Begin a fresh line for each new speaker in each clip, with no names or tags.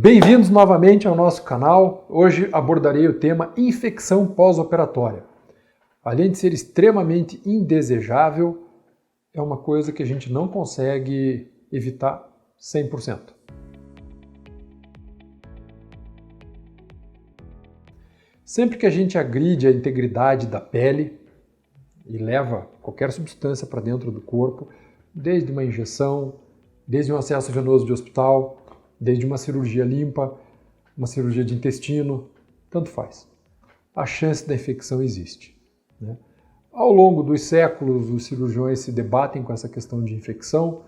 Bem-vindos novamente ao nosso canal. Hoje abordarei o tema infecção pós-operatória. Além de ser extremamente indesejável, é uma coisa que a gente não consegue evitar 100%. Sempre que a gente agride a integridade da pele e leva qualquer substância para dentro do corpo, desde uma injeção, desde um acesso venoso de hospital, desde uma cirurgia limpa, uma cirurgia de intestino, tanto faz. A chance da infecção existe, né? Ao longo dos séculos, os cirurgiões se debatem com essa questão de infecção.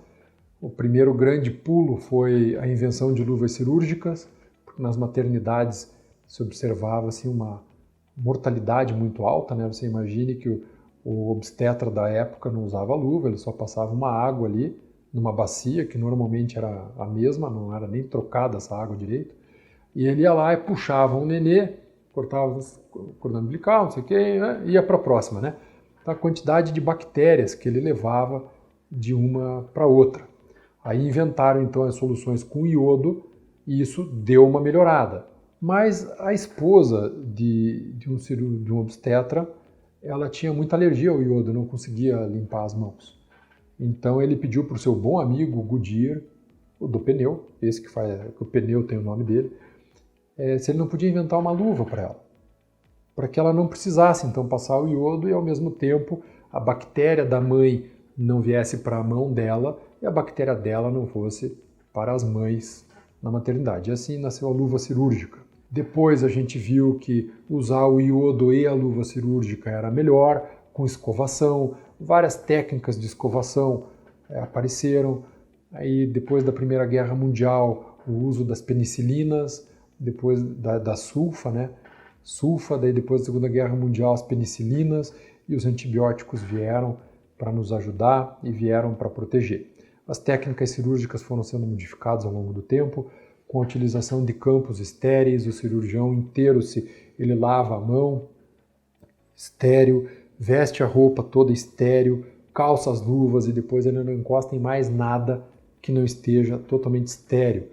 O primeiro grande pulo foi a invenção de luvas cirúrgicas, porque nas maternidades se observava assim, uma mortalidade muito alta, né? Você imagine que o obstetra da época não usava luva, ele só passava uma água ali, numa bacia, que normalmente era a mesma, não era nem trocada essa água direito, e ele ia lá e puxava um nenê, cortava o cordão umbilical, não sei o que, né? Ia para a próxima, né? Então, a quantidade de bactérias que ele levava de uma para outra. Aí inventaram então as soluções com iodo e isso deu uma melhorada. Mas a esposa de um obstetra, ela tinha muita alergia ao iodo, não conseguia limpar as mãos. Então ele pediu para o seu bom amigo Goodyear, o do pneu, esse que o pneu tem o nome dele, se ele não podia inventar uma luva para ela, para que ela não precisasse então passar o iodo e ao mesmo tempo a bactéria da mãe não viesse para a mão dela e a bactéria dela não fosse para as mães na maternidade. E assim nasceu a luva cirúrgica. Depois a gente viu que usar o iodo e a luva cirúrgica era melhor, com escovação, várias técnicas de escovação apareceram. Aí depois da Primeira Guerra Mundial, o uso das penicilinas, depois da sulfa, né? Sulfa, daí depois da Segunda Guerra Mundial as penicilinas e os antibióticos vieram para nos ajudar e vieram para proteger. As técnicas cirúrgicas foram sendo modificadas ao longo do tempo, com a utilização de campos estéreis, o cirurgião inteiro ele lava a mão, estéril, veste a roupa toda estéril, calça as luvas e depois ele não encosta em mais nada que não esteja totalmente estéril.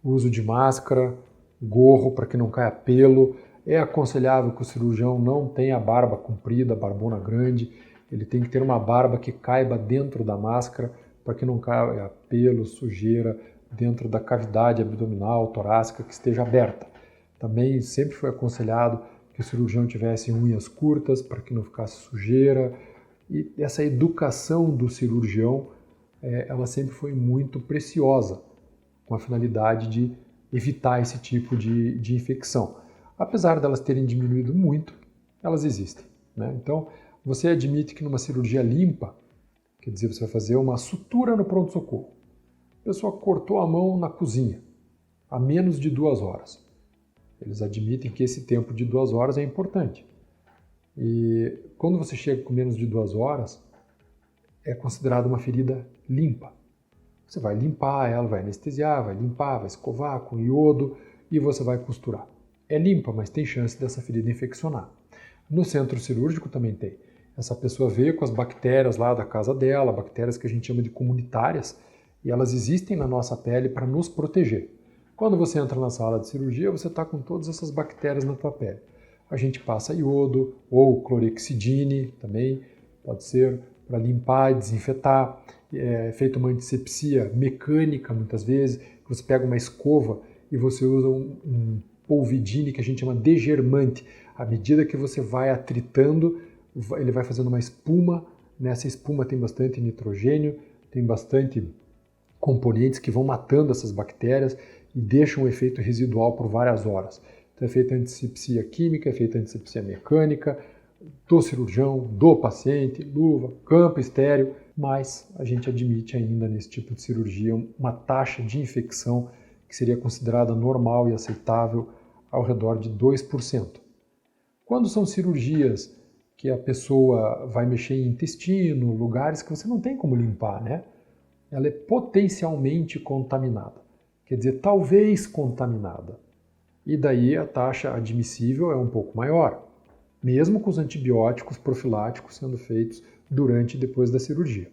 O uso de máscara, gorro para que não caia pelo. É aconselhável que o cirurgião não tenha barba comprida, barbona grande. Ele tem que ter uma barba que caiba dentro da máscara para que não caia pelo, sujeira dentro da cavidade abdominal, torácica que esteja aberta. Também sempre foi aconselhado que o cirurgião tivesse unhas curtas para que não ficasse sujeira. E essa educação do cirurgião, ela sempre foi muito preciosa, com a finalidade de evitar esse tipo de infecção. Apesar delas terem diminuído muito, elas existem, né? Então, você admite que numa cirurgia limpa, quer dizer, você vai fazer uma sutura no pronto-socorro. A pessoa cortou a mão na cozinha, a menos de 2 horas. Eles admitem que esse tempo de 2 horas é importante. E quando você chega com menos de 2 horas, é considerada uma ferida limpa. Você vai limpar ela, vai anestesiar, vai limpar, vai escovar com iodo e você vai costurar. É limpa, mas tem chance dessa ferida infeccionar. No centro cirúrgico também tem. Essa pessoa veio com as bactérias lá da casa dela, bactérias que a gente chama de comunitárias, e elas existem na nossa pele para nos proteger. Quando você entra na sala de cirurgia, você está com todas essas bactérias na tua pele. A gente passa iodo ou clorexidine também, pode ser para limpar e desinfetar. É feita uma antisepsia mecânica muitas vezes, você pega uma escova e você usa um polvidine que a gente chama degermante. À medida que você vai atritando, ele vai fazendo uma espuma. Nessa espuma tem bastante nitrogênio, tem bastante componentes que vão matando essas bactérias e deixam um efeito residual por várias horas. Então é feita antisepsia química, é feita antisepsia mecânica, do cirurgião, do paciente, luva, campo estéreo, mas a gente admite ainda nesse tipo de cirurgia uma taxa de infecção que seria considerada normal e aceitável ao redor de 2%. Quando são cirurgias que a pessoa vai mexer em intestino, lugares que você não tem como limpar, né? Ela é potencialmente contaminada, quer dizer, talvez contaminada. E daí a taxa admissível é um pouco maior, mesmo com os antibióticos profiláticos sendo feitos durante e depois da cirurgia.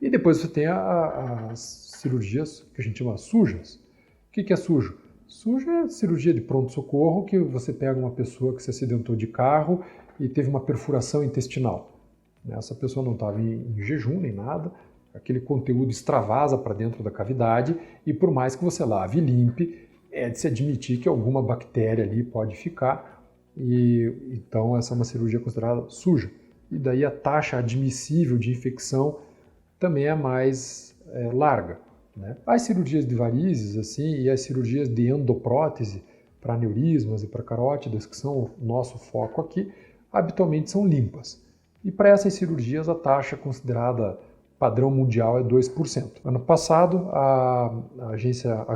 E depois você tem as cirurgias que a gente chama sujas. O que é sujo? Suja é cirurgia de pronto-socorro, que você pega uma pessoa que se acidentou de carro e teve uma perfuração intestinal. Essa pessoa não estava em jejum nem nada, aquele conteúdo extravasa para dentro da cavidade e por mais que você lave e limpe, é de se admitir que alguma bactéria ali pode ficar e então essa é uma cirurgia considerada suja. E daí a taxa admissível de infecção também é mais larga. Né? As cirurgias de varizes assim, e as cirurgias de endoprótese para aneurismas e para carótidas, que são o nosso foco aqui, habitualmente são limpas. E para essas cirurgias a taxa considerada padrão mundial é 2%. Ano passado, a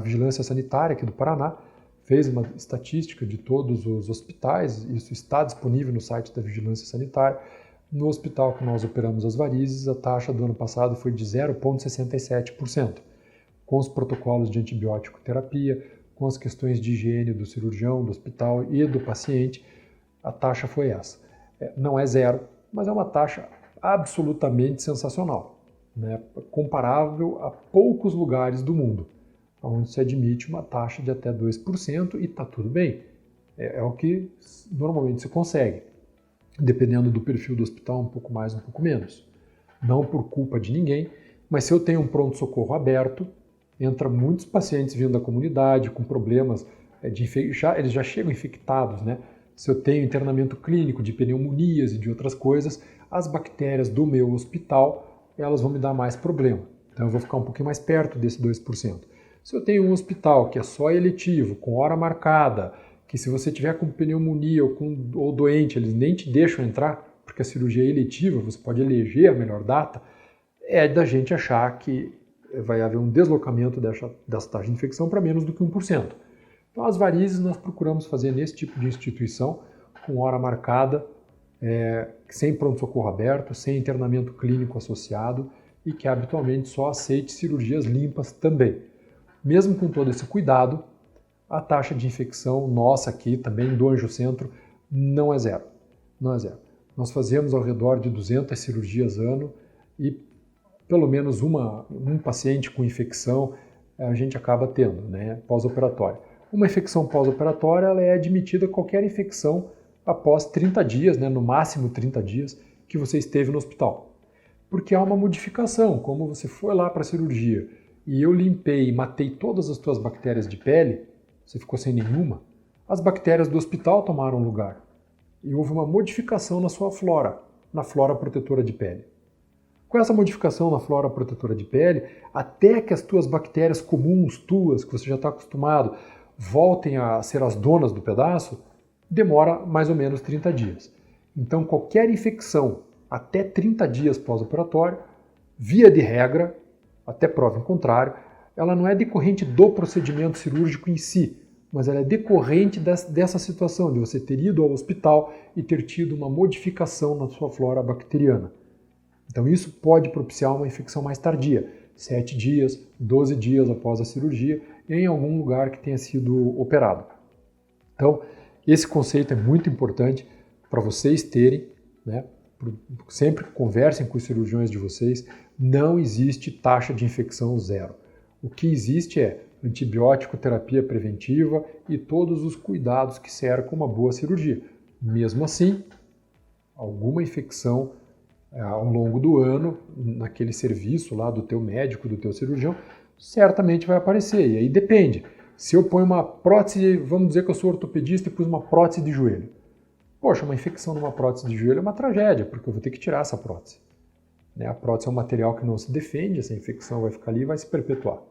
Vigilância Sanitária aqui do Paraná fez uma estatística de todos os hospitais, isso está disponível no site da Vigilância Sanitária. No hospital que nós operamos as varizes, a taxa do ano passado foi de 0,67%. Com os protocolos de antibiótico terapia, com as questões de higiene do cirurgião, do hospital e do paciente, a taxa foi essa. Não é zero, mas é uma taxa absolutamente sensacional, né? Comparável a poucos lugares do mundo, onde se admite uma taxa de até 2% e está tudo bem. É o que normalmente se consegue, dependendo do perfil do hospital, um pouco mais, um pouco menos. Não por culpa de ninguém, mas se eu tenho um pronto-socorro aberto, entra muitos pacientes vindo da comunidade com problemas eles já chegam infectados, né? Se eu tenho internamento clínico de pneumonias e de outras coisas, as bactérias do meu hospital, elas vão me dar mais problema. Então eu vou ficar um pouquinho mais perto desse 2%. Se eu tenho um hospital que é só eletivo, com hora marcada, que se você tiver com pneumonia ou doente, eles nem te deixam entrar, porque a cirurgia é eletiva, você pode eleger a melhor data, é da gente achar que vai haver um deslocamento dessa taxa de infecção para menos do que 1%. Então, as varizes nós procuramos fazer nesse tipo de instituição, com hora marcada, sem pronto-socorro aberto, sem internamento clínico associado e que habitualmente só aceite cirurgias limpas também. Mesmo com todo esse cuidado, a taxa de infecção nossa aqui, também do Anjo Centro, não é zero. Não é zero. Nós fazemos ao redor de 200 cirurgias ano e pelo menos um paciente com infecção a gente acaba tendo, né, pós-operatória. Uma infecção pós-operatória ela é admitida qualquer infecção após 30 dias, né, no máximo 30 dias, que você esteve no hospital. Porque há uma modificação, como você foi lá para a cirurgia e eu limpei e matei todas as tuas bactérias de pele, você ficou sem nenhuma, as bactérias do hospital tomaram lugar. E houve uma modificação na sua flora, na flora protetora de pele. Com essa modificação na flora protetora de pele, até que as tuas bactérias comuns, tuas, que você já está acostumado, voltem a ser as donas do pedaço, demora mais ou menos 30 dias. Então, qualquer infecção até 30 dias pós-operatório, via de regra, até prova em contrário, ela não é decorrente do procedimento cirúrgico em si, mas ela é decorrente dessa situação de você ter ido ao hospital e ter tido uma modificação na sua flora bacteriana. Então isso pode propiciar uma infecção mais tardia, 7 dias, 12 dias após a cirurgia, em algum lugar que tenha sido operado. Então, esse conceito é muito importante para vocês terem, né? Sempre que conversem com os cirurgiões de vocês, não existe taxa de infecção zero. O que existe é antibiótico, terapia preventiva e todos os cuidados que cercam uma boa cirurgia. Mesmo assim, alguma infecção ao longo do ano, naquele serviço lá do teu médico, do teu cirurgião, certamente vai aparecer. E aí depende. Se eu ponho uma prótese, vamos dizer que eu sou ortopedista e pus uma prótese de joelho. Poxa, uma infecção numa prótese de joelho é uma tragédia, porque eu vou ter que tirar essa prótese. A prótese é um material que não se defende, essa infecção vai ficar ali e vai se perpetuar.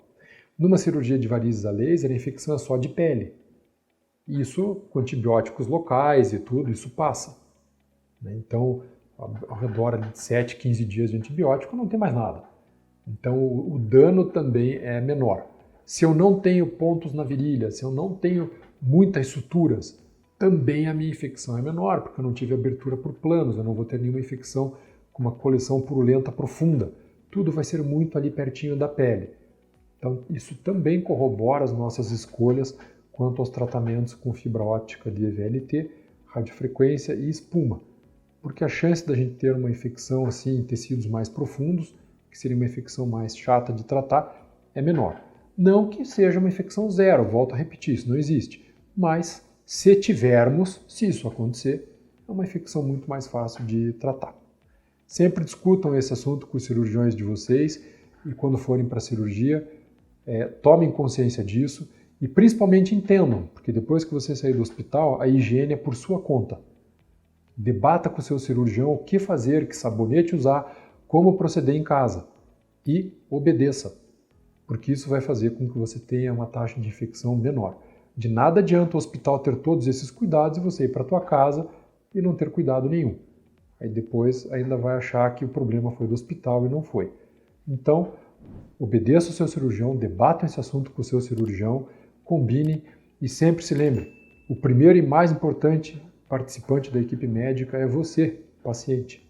Numa cirurgia de varizes a laser, a infecção é só de pele. Isso, com antibióticos locais e tudo, isso passa. Então, ao redor de 7, 15 dias de antibiótico, não tem mais nada. Então, o dano também é menor. Se eu não tenho pontos na virilha, se eu não tenho muitas suturas, também a minha infecção é menor, porque eu não tive abertura por planos, eu não vou ter nenhuma infecção com uma coleção purulenta profunda. Tudo vai ser muito ali pertinho da pele. Então, isso também corrobora as nossas escolhas quanto aos tratamentos com fibra óptica de EVLT, radiofrequência e espuma. Porque a chance da gente ter uma infecção assim em tecidos mais profundos, que seria uma infecção mais chata de tratar, é menor. Não que seja uma infecção zero, volto a repetir, isso não existe. Mas se tivermos, se isso acontecer, é uma infecção muito mais fácil de tratar. Sempre discutam esse assunto com os cirurgiões de vocês e quando forem para a cirurgia, tomem consciência disso e principalmente entendam, porque depois que você sair do hospital, a higiene é por sua conta. Debata com o seu cirurgião o que fazer, que sabonete usar, como proceder em casa e obedeça, porque isso vai fazer com que você tenha uma taxa de infecção menor. De nada adianta o hospital ter todos esses cuidados e você ir para a tua casa e não ter cuidado nenhum. Aí depois ainda vai achar que o problema foi do hospital e não foi. Então, obedeça o seu cirurgião, debata esse assunto com o seu cirurgião, combine e sempre se lembre, o primeiro e mais importante participante da equipe médica é você, paciente.